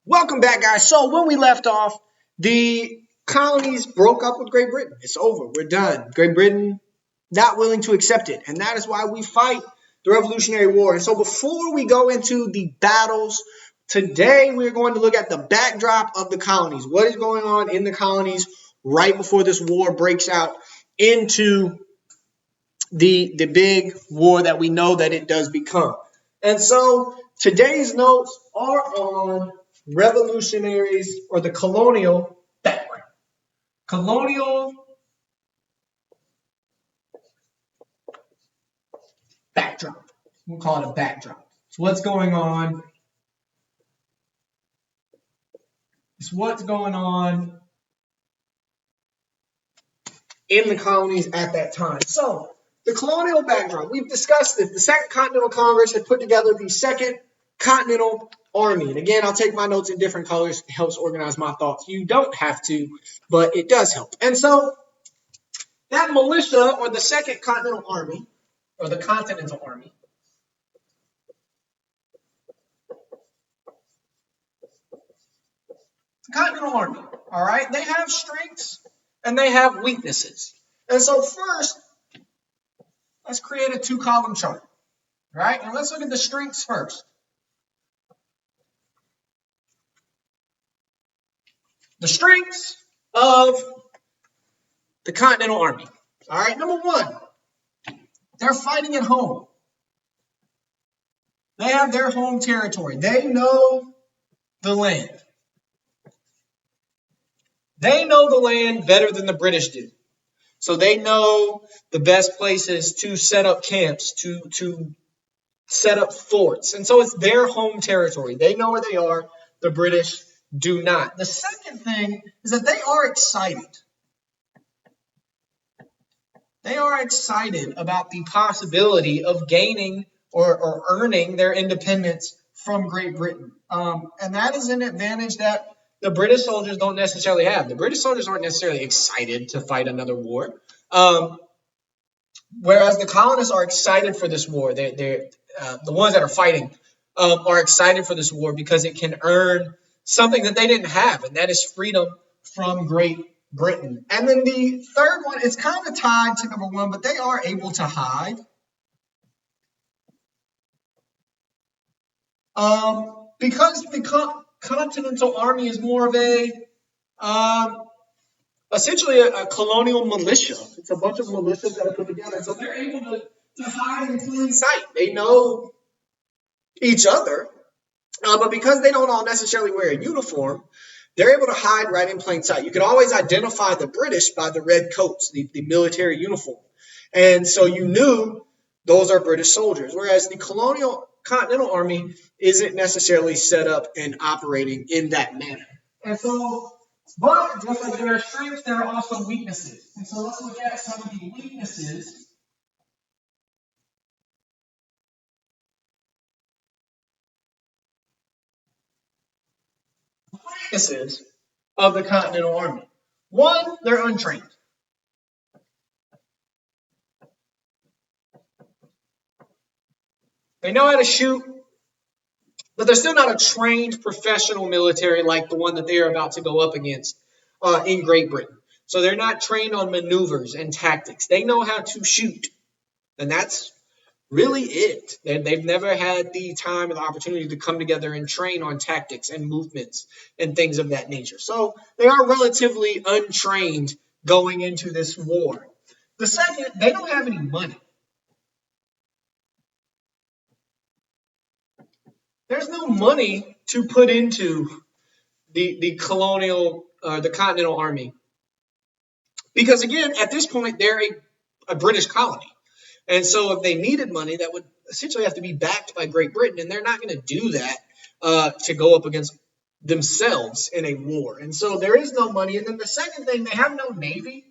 Welcome back, guys. So when we left off, the colonies broke up with Great Britain. It's over. We're done. Great Britain not willing to accept it. And that is why we fight the Revolutionary War. And so before we go into the battles, today we're going to look at the backdrop of the colonies. What is going on in the colonies right before this war breaks out into the big war that we know that it does become. And so today's notes are on revolutionaries or the colonial background. Colonial backdrop. We'll call it a backdrop. So what's going on? It's what's going on in the colonies at that time. So the colonial backdrop, we've discussed it. The Second Continental Congress had put together the Second Continental Army. And again, I'll take my notes in different colors. It helps organize my thoughts. You don't have to, but it does help. And so that militia, or the Second Continental Army, or the Continental Army, the Continental Army, all right, they have strengths and they have weaknesses. And so first, let's create a two-column chart, right? And let's look at the strengths first. The strengths of the Continental Army. All right, number one, they're fighting at home. They have their home territory. They know the land. They know the land better than the British do. So they know the best places to set up camps, to set up forts. And so it's their home territory. They know where they are. The British do not. The second thing is that they are excited. They are excited about the possibility of gaining or earning their independence from Great Britain. And that is an advantage that the British soldiers don't necessarily have. The British soldiers aren't necessarily excited to fight another war. Whereas the colonists are excited for this war. They're the ones that are fighting are excited for this war because it can earn something that they didn't have, and that is freedom from Great Britain. And then the third one is kind of tied to number one, but they are able to hide. Because the Continental Army is more of a essentially a colonial militia. It's a bunch of militias that are put together. So they're able to hide in plain sight. They know each other, but because they don't all necessarily wear a uniform, they're able to hide right in plain sight. You can always identify the British by the red coats, the military uniform. And so you knew those are British soldiers, whereas the colonial Continental Army isn't necessarily set up and operating in that manner. And so, but just like there are strengths, there are also weaknesses. And so let's look at some of the weaknesses of the Continental Army. One, they're untrained. They know how to shoot, but they're still not a trained professional military like the one that they are about to go up against in Great Britain. So they're not trained on maneuvers and tactics. They know how to shoot, and that's really it. They've never had the time or the opportunity to come together and train on tactics and movements and things of that nature. So they are relatively untrained going into this war. The second, they don't have any money. There's no money to put into the colonial, the Continental Army. Because again, at this point, they're a British colony. And so if they needed money, that would essentially have to be backed by Great Britain. And they're not going to do that to go up against themselves in a war. And so there is no money. And then the second thing, they have no navy,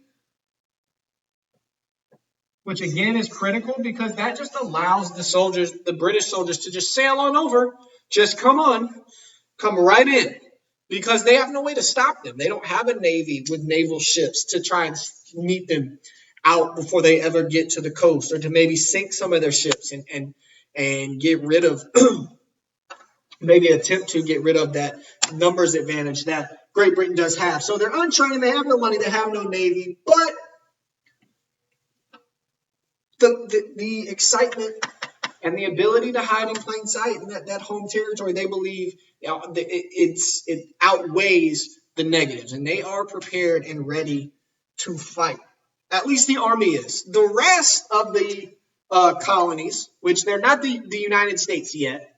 which again is critical because that just allows the soldiers, the British soldiers, to just sail on over. Just come right in, because they have no way to stop them. They don't have a navy with naval ships to try and meet them out before they ever get to the coast, or to maybe sink some of their ships and get rid of maybe attempt to get rid of that numbers advantage that Great Britain does have. So they're untrained, they have no money, they have no navy, but the excitement and the ability to hide in plain sight in that home territory, they believe it outweighs the negatives, and they are prepared and ready to fight. At least the army is. The rest of the colonies, which they're not the United States yet,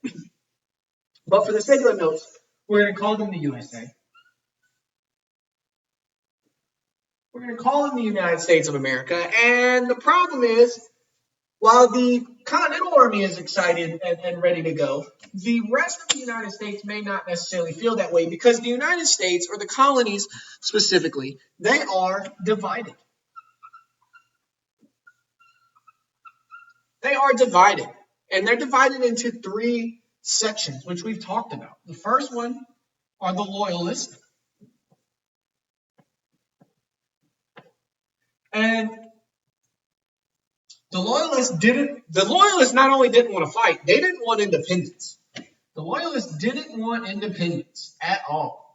but for the sake of the notes, we're going to call them the USA. We're going to call them the United States of America. And the problem is, while the Continental Army is excited and ready to go, the rest of the United States may not necessarily feel that way because the United States, or the colonies specifically, they are divided. They are divided. And they're divided into three sections, which we've talked about. The first one are the Loyalists. And the Loyalists not only didn't want to fight, they didn't want independence. The Loyalists didn't want independence at all.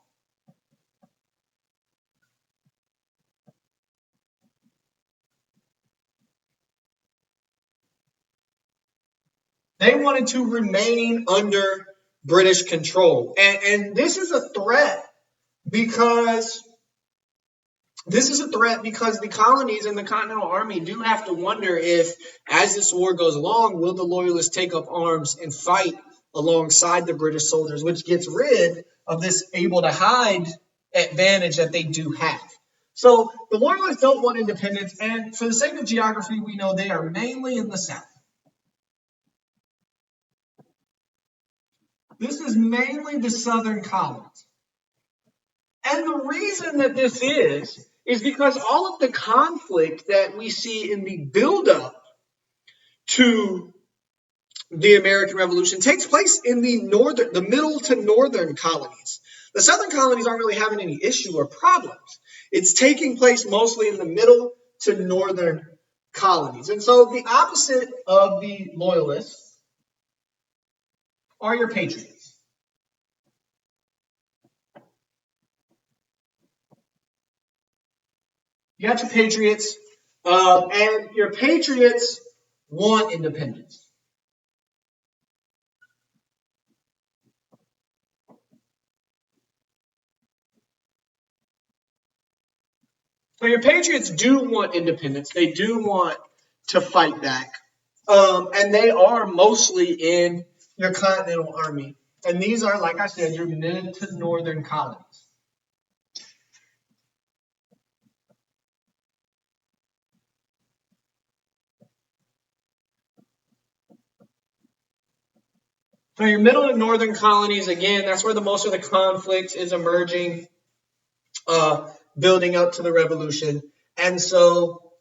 They wanted to remain under British control. And this is a threat because the colonies and the Continental Army do have to wonder if, as this war goes along, will the Loyalists take up arms and fight alongside the British soldiers, which gets rid of this able to hide advantage that they do have. So the Loyalists don't want independence, and for the sake of geography, we know they are mainly in the south. This is mainly the southern colonies. And the reason that this is because all of the conflict that we see in the buildup to the American Revolution takes place in the middle to northern colonies. The southern colonies aren't really having any issue or problems. It's taking place mostly in the middle to northern colonies. And so the opposite of the Loyalists are your patriots. You got your patriots, and your patriots want independence. So your patriots do want independence. They do want to fight back. And they are mostly in your Continental Army. And these are, like I said, your mid to northern colonies. So your middle and northern colonies, again, that's where the most of the conflict is emerging, building up to the revolution. And so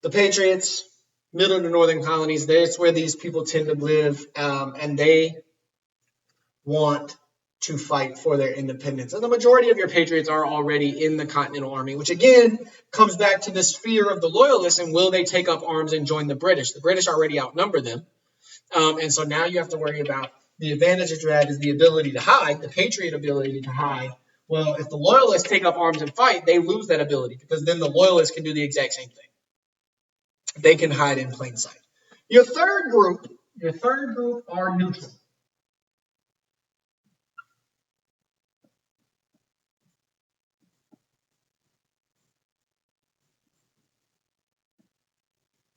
the Patriots, middle and northern colonies, that's where these people tend to live, and they want to fight for their independence. And the majority of your patriots are already in the Continental Army, which again comes back to this fear of the Loyalists and will they take up arms and join the British? The British already outnumber them. And so now you have to worry about the advantage that you have is the ability to hide, the patriot ability to hide. Well, if the Loyalists take up arms and fight, they lose that ability because then the Loyalists can do the exact same thing. They can hide in plain sight. Your third group are neutral.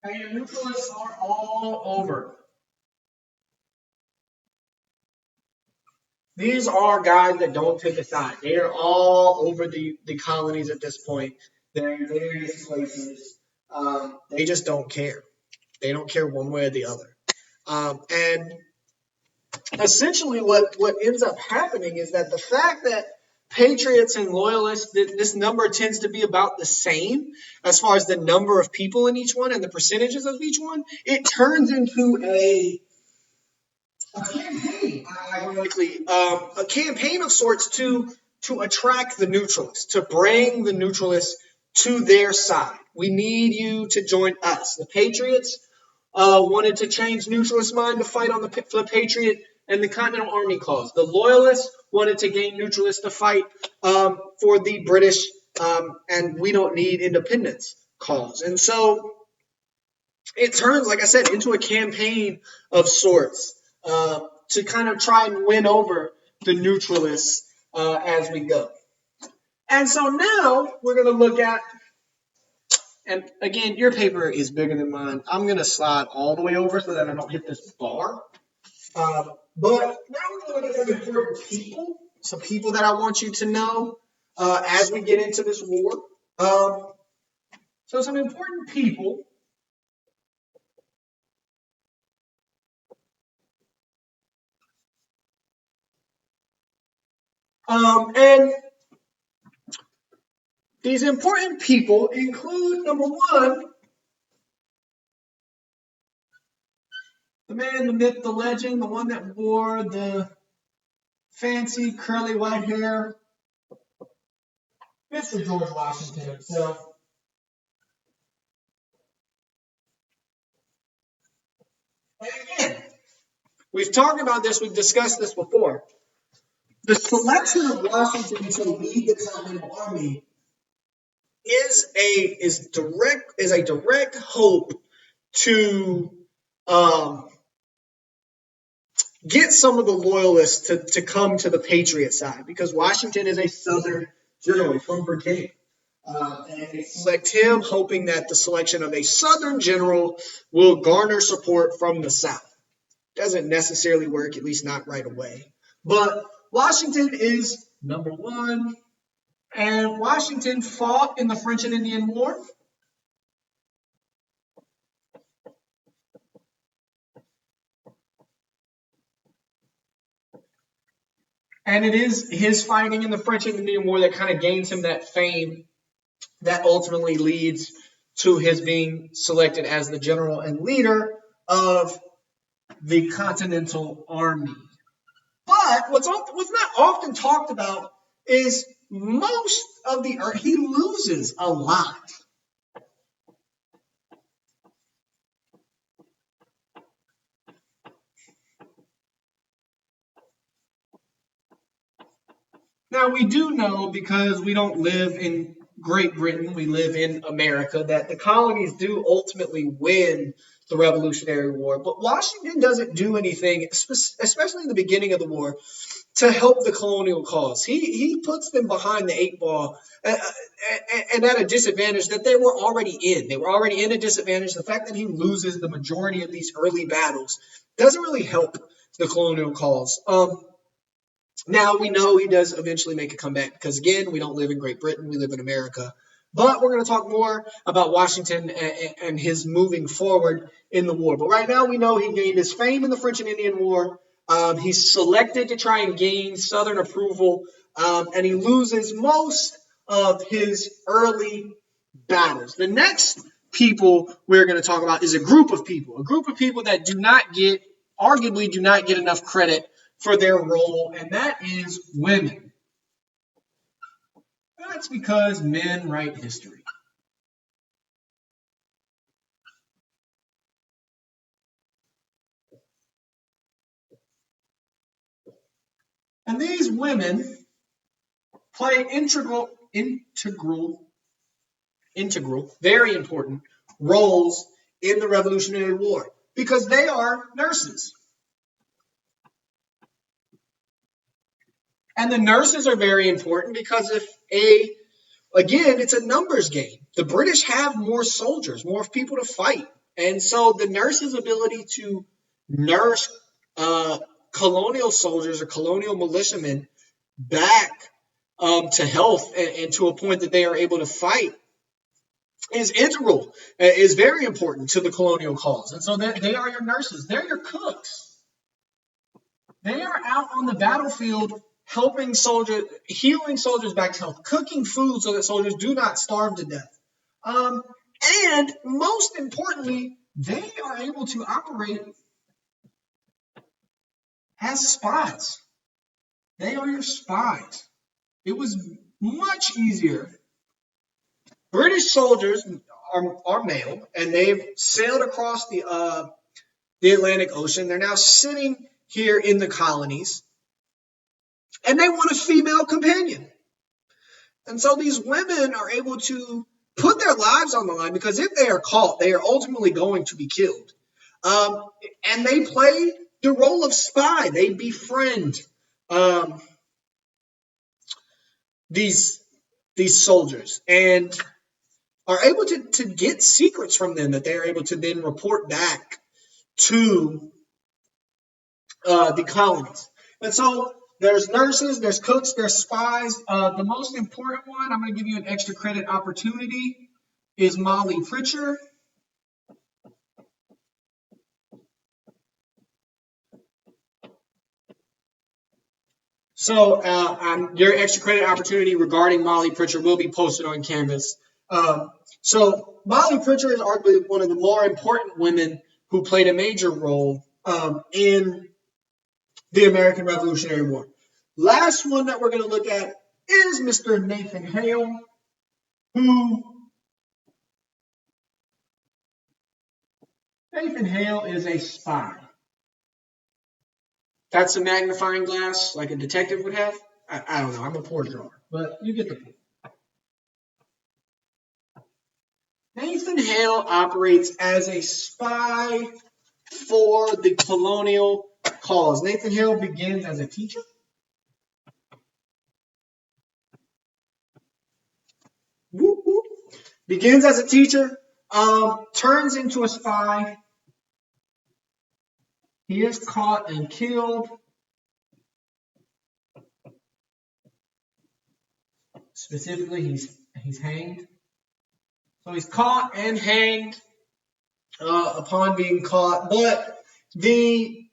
And your neutralists are all over. These are guys that don't pick a side. They are all over the colonies at this point. They're in various places. They just don't care. They don't care one way or the other. And essentially what ends up happening is that the fact that patriots and loyalists, this number tends to be about the same as far as the number of people in each one and the percentages of each one, it turns into a campaign, ironically, a campaign of sorts to attract the neutralists, to bring the neutralists to their side. We need you to join us. The patriots wanted to change neutralists' mind to fight on for the patriot and the Continental Army cause. The Loyalists wanted to gain neutralists to fight for the British and we don't need independence cause. And so it turns, like I said, into a campaign of sorts to kind of try and win over the neutralists as we go. And so now we're going to look at, and again, your paper is bigger than mine. I'm going to slide all the way over so that I don't hit this bar. But now we're going to look at some important people, some people that I want you to know as we get into this war. So some important people. And these important people include, number one, the man, the myth, the legend, the one that wore the fancy curly white hair, Mr. George Washington himself. And again, we've talked about this, we've discussed this before. The selection of Washington to lead the Continental Army is a direct hope to get some of the loyalists to come to the Patriot side, because Washington is a Southern general from Virginia. And they select him hoping that the selection of a Southern general will garner support from the South. Doesn't necessarily work, at least not right away. But Washington is number one. And Washington fought in the French and Indian War. And it is his fighting in the French and Indian War that kind of gains him that fame that ultimately leads to his being selected as the general and leader of the Continental Army. But what's not often talked about is most of he loses a lot. Now, we do know, because we don't live in Great Britain, we live in America, that the colonies do ultimately win the Revolutionary War. But Washington doesn't do anything, especially in the beginning of the war, to help the colonial cause. He puts them behind the eight ball and at a disadvantage that they were already in. They were already in a disadvantage. The fact that he loses the majority of these early battles doesn't really help the colonial cause. Now, we know he does eventually make a comeback because, again, we don't live in Great Britain. We live in America. But we're going to talk more about Washington and his moving forward in the war. But right now, we know he gained his fame in the French and Indian War. He's selected to try and gain Southern approval, and he loses most of his early battles. The next people we're going to talk about is a group of people that arguably do not get enough credit for their role, and that is women. That's because men write history. And these women play integral, very important roles in the Revolutionary War because they are nurses. And the nurses are very important because again, it's a numbers game. The British have more soldiers, more people to fight. And so the nurses' ability to nurse colonial soldiers or colonial militiamen back to health and to a point that they are able to fight is integral, is very important to the colonial cause. And so they are your nurses. They're your cooks. They are out on the battlefield helping soldiers, healing soldiers back to health, cooking food so that soldiers do not starve to death. And most importantly, they are able to operate as spies. They are your spies. It was much easier. British soldiers are male, and they've sailed across the Atlantic Ocean. They're now sitting here in the colonies, and they want a female companion. And so these women are able to put their lives on the line because if they are caught, they are ultimately going to be killed. And they play the role of spy. They befriend these soldiers and are able to get secrets from them that they are able to then report back to the colonies. And so there's nurses, there's cooks, there's spies. The most important one, I'm going to give you an extra credit opportunity, is Molly Pritchard. So your extra credit opportunity regarding Molly Pritchard will be posted on Canvas. So Molly Pritchard is arguably one of the more important women who played a major role in the American Revolutionary War. Last one that we're going to look at is Mr. Nathan Hale, Nathan Hale is a spy. That's a magnifying glass like a detective would have. I don't know. I'm a poor drawer, but you get the point. Nathan Hale operates as a spy for the colonial cause. Nathan Hale begins as a teacher. Whoop, whoop. Begins as a teacher, turns into a spy. He is caught and killed. Specifically, he's hanged. So he's caught and hanged upon being caught. But the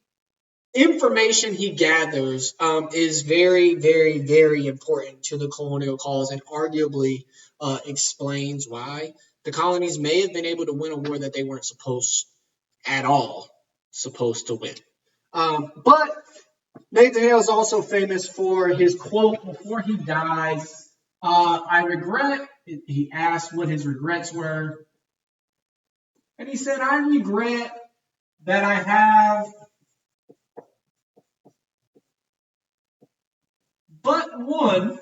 information he gathers is very, very, very important to the colonial cause and arguably explains why the colonies may have been able to win a war that they weren't supposed to win. But Nathan Hale is also famous for his quote before he dies. I regret, he asked what his regrets were. And he said, I regret that I have but one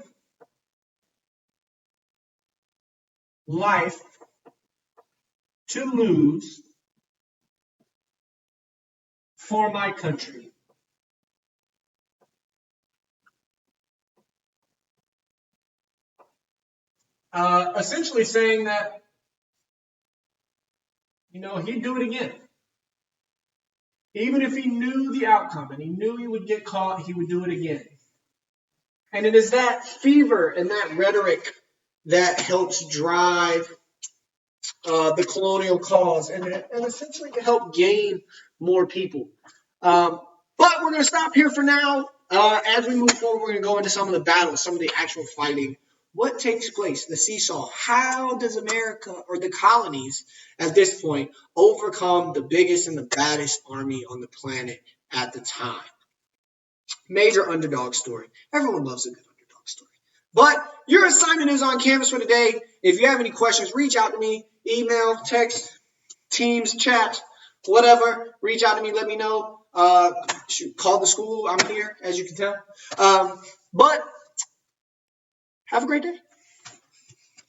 life to lose for my country. Essentially saying that, he'd do it again. Even if he knew the outcome and he knew he would get caught, he would do it again. And it is that fever and that rhetoric that helps drive the colonial cause and essentially to help gain more people. But we're going to stop here for now. As we move forward, we're going to go into some of the battles, some of the actual fighting. What takes place? The seesaw. How does America or the colonies at this point overcome the biggest and the baddest army on the planet at the time? Major underdog story. Everyone loves a good underdog story. But your assignment is on Canvas for today. If you have any questions, reach out to me. Email, text, Teams, chat, whatever. Reach out to me. Let me know. Call the school. I'm here, as you can tell. But have a great day.